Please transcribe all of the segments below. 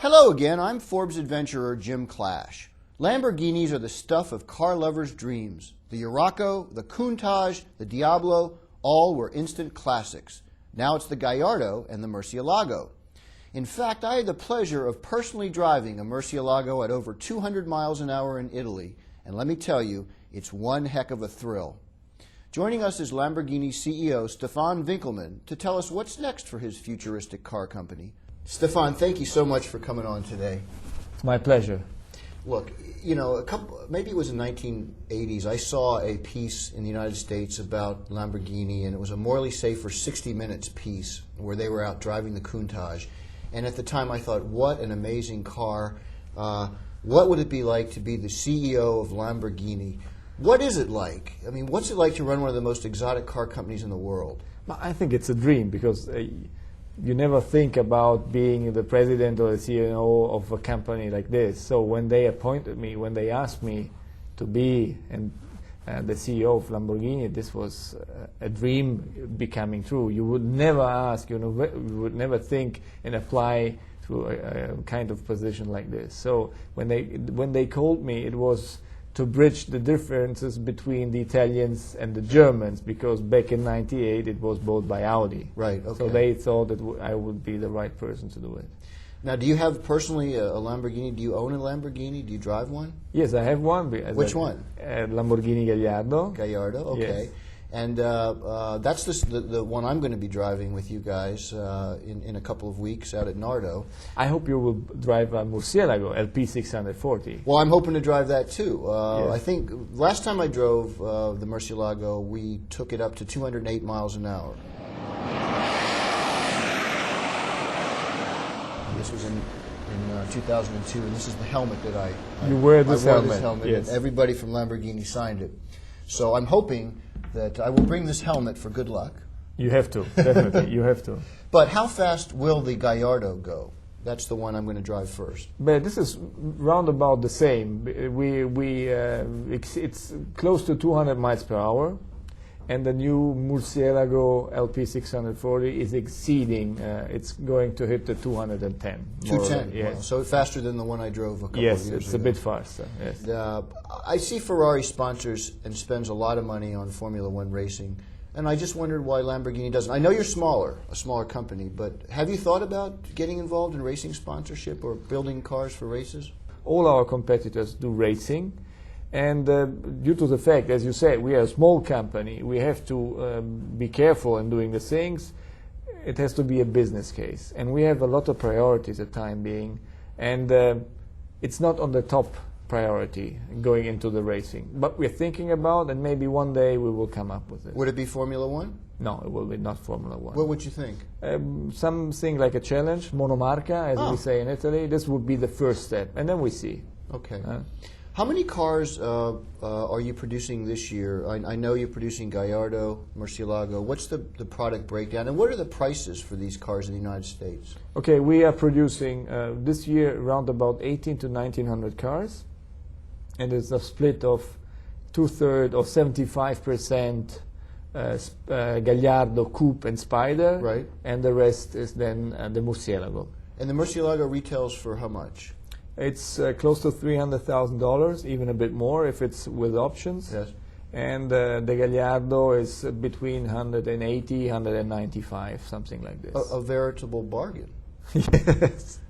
Hello again, I'm Forbes adventurer Jim Clash. Lamborghinis are the stuff of car lovers' dreams. The Urraco, the Countach, the Diablo, all were instant classics. Now it's the Gallardo and the Murcielago. In fact, I had the pleasure of personally driving a Murcielago at over 200 miles an hour in Italy, and let me tell you, it's one heck of a thrill. Joining us is Lamborghini CEO Stephan Winkelmann to tell us what's next for his futuristic car company. Stephan, thank you so much for coming on today. It's my pleasure. Look, you know, maybe it was in the 1980s, I saw a piece in the United States about Lamborghini, and it was a Morally Safer 60 Minutes piece where they were out driving the Countach. And at the time I thought, what an amazing car. What would it be like to be the CEO of Lamborghini? What is it like? I mean, what's it like to run one of the most exotic car companies in the world? I think it's a dream because you never think about being the president or the CEO of a company like this. So when they appointed me, when they asked me to be the CEO of Lamborghini, this was a dream becoming true. You would never ask, you would never think and apply to a kind of position like this. So when they called me, it was to bridge the differences between the Italians and the Germans, because back in '98 it was bought by Audi. Right, okay. So they thought that I would be the right person to do it. Now, do you have personally a Lamborghini? Do you own a Lamborghini? Do you drive one? Yes, I have one. Which one? Lamborghini Gallardo. Gallardo, okay. Yes. And that's the one I'm going to be driving with you guys in a couple of weeks out at Nardo. I hope you will drive a Murcielago LP 640. Well, I'm hoping to drive that too. Yes. I think last time I drove the Murcielago, we took it up to 208 miles an hour. This was in 2002, and this is the helmet that You wear this I wore helmet. This helmet, yes. And everybody from Lamborghini signed it. So I'm hoping that I will bring this helmet for good luck. You have to, definitely, you have to. But how fast will the Gallardo go? That's the one I'm going to drive first. But this is round about the same. It's close to 200 miles per hour, and the new Murcielago LP 640 is exceeding. It's going to hit the 210. 210. Yes. Wow. So faster than the one I drove a couple of years ago. Yes, it's a bit faster. Yes. I see Ferrari sponsors and spends a lot of money on Formula One racing, and I just wondered why Lamborghini doesn't. I know you're a smaller company, but have you thought about getting involved in racing sponsorship or building cars for races? All our competitors do racing, and due to the fact, as you said, we are a small company, we have to be careful in doing the things. It has to be a business case, and we have a lot of priorities at time being, and it's not on the top priority going into the racing, but we're thinking about, and maybe one day we will come up with it. Would it be Formula One? No, it will be not Formula One. What would you think? Something like a challenge, monomarca, as we say in Italy. This would be the first step, and then we see. Okay. How many cars are you producing this year? I know you're producing Gallardo, Murcielago. What's the product breakdown, and what are the prices for these cars in the United States? Okay, we are producing this year around about 18 to 1900 cars, and it's a split of 2/3 or 75% Gallardo, Coupe, and Spider, right? And the rest is then the Murcielago. And the Murcielago retails for how much? It's close to $300,000, even a bit more if it's with options. Yes. And the Gallardo is between 180, 195, something like this. A veritable bargain. Yes.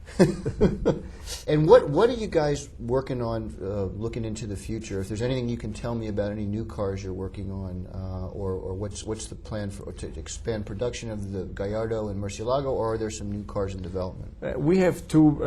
And what are you guys working on looking into the future? If there's anything you can tell me about any new cars you're working on, or what's the plan to expand production of the Gallardo and Murcielago, or are there some new cars in development? We have two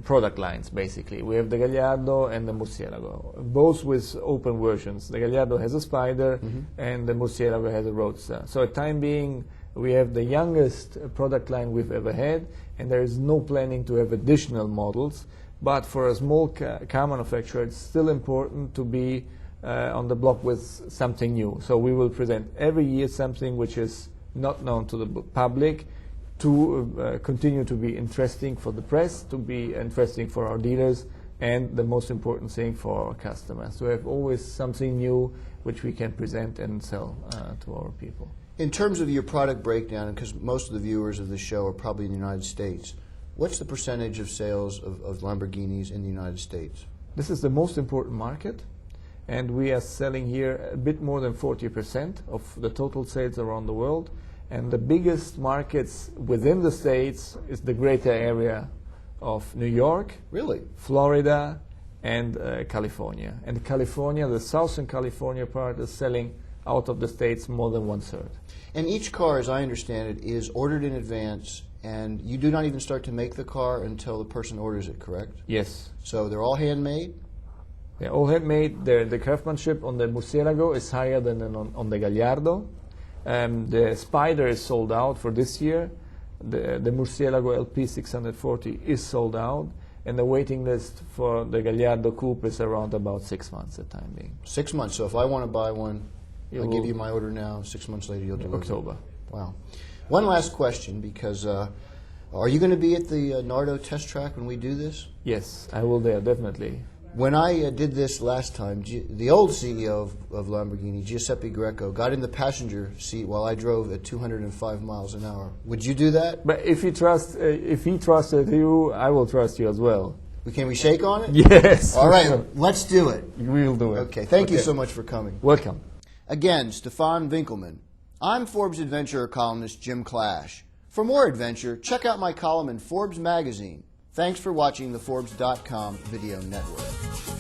product lines, basically. We have the Gallardo and the Murcielago, both with open versions. The Gallardo has a Spider, and the Murcielago has a Roadster. So at time being, we have the youngest product line we've ever had, and there is no planning to have additional models. But for a small car manufacturer, it's still important to be on the block with something new. So we will present every year something which is not known to the public, to continue to be interesting for the press, to be interesting for our dealers, and the most important thing for our customers. So we have always something new which we can present and sell to our people. In terms of your product breakdown, because most of the viewers of the show are probably in the United States, What's the percentage of sales of Lamborghinis in the United States? This is the most important market, and we are selling here a bit more than 40% of the total sales around the world. And the biggest markets within the States is the greater area of New York, Really? Florida, and California. And California, the Southern California part, is selling out of the States more than 1/3. And each car, as I understand it, is ordered in advance, and you do not even start to make the car until the person orders it, correct? Yes. So they're all handmade? They're all handmade. The craftsmanship on the Murcielago is higher than on the Gallardo. The Spider is sold out for this year. The Murcielago LP 640 is sold out. And the waiting list for the Gallardo Coupe is around about 6 months at the time being. 6 months. So if I want to buy one, I'll give you my order now. 6 months later, you'll deliver. October. Wow. One last question, because are you going to be at the Nardo test track when we do this? Yes, I will there, definitely. When I did this last time, the old CEO of Lamborghini, Giuseppe Greco, got in the passenger seat while I drove at 205 miles an hour. Would you do that? But if he trusted you, I will trust you as well. Can we shake on it? Yes. All right, let's do it. We will do it. Okay, thank you so much for coming. Welcome. Again, Stephan Winkelmann. I'm Forbes Adventurer columnist Jim Clash. For more adventure, check out my column in Forbes magazine. Thanks for watching the Forbes.com video network.